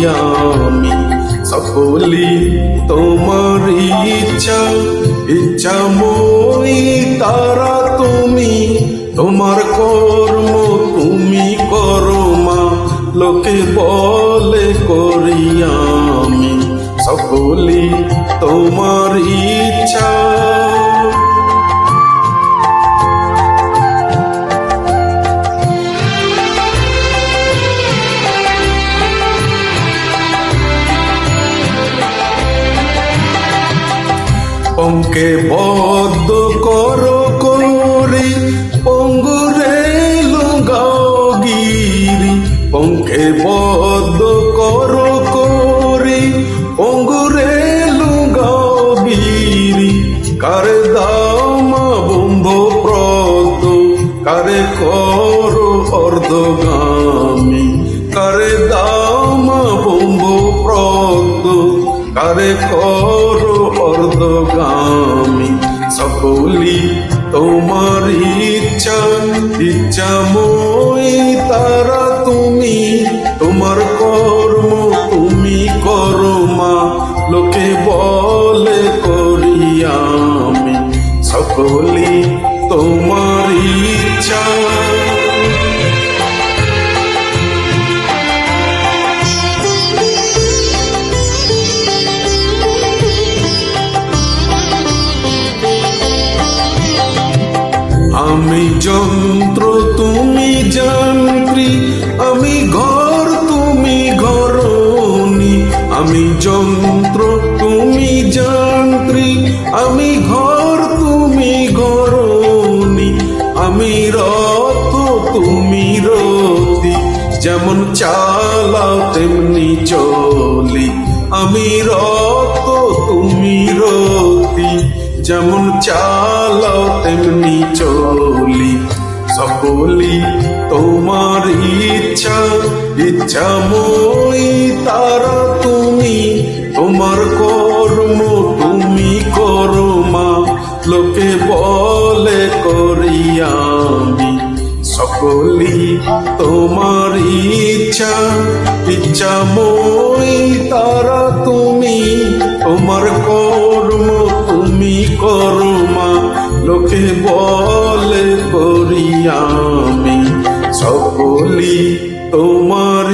আমি সকলি তোমার ইচ্ছা ইচ্ছাময়ী তারা তুমি তোমার কর্ম তুমি করো মা লোকে বলে করি আমি সকলি তোমার ইচ্ছা পঙ্কে বদ্ধ করো করি পঙ্গুরে লুঙ্গাও গিরি পঙ্কে বদ্ধ করো করি পঙ্গুরে লুঙ্গাও গিরি কারে দাও মা বন্ধ প্রদ কারে করো অর্ধগামী কারে দাও মা বন্ধ প্রদ কারে করো অর্ধগামী সকলি তোমার ইচ্ছা ইচ্ছাময়ী তারা তুমি তোমার কর্ম তুমি করো মা লোকে বলে করি আমি সকলি তোমার ইচ্ছা আমি যন্ত্র তুমি যন্ত্রী আমি ঘর তুমি ঘরণী আমি যন্ত্র তুমি যন্ত্রী আমি ঘর তুমি ঘরণী আমি রথ তুমি রথী যেমন চালাও তেমনি চলি আমি রথ তুমি রথী যেমন চালাও তেমনি চলি সকলি তোমার ইচ্ছা ইচ্ছাময়ী তারা তুমি তোমার কর্ম তুমি করো মা লোকে বলে করি আমি সকলি তোমার ইচ্ছা ইচ্ছাময়ী তারা তুমি তোমার কর্ম তুমি করো মা লোকে বলে করি আমি সকলি তোমার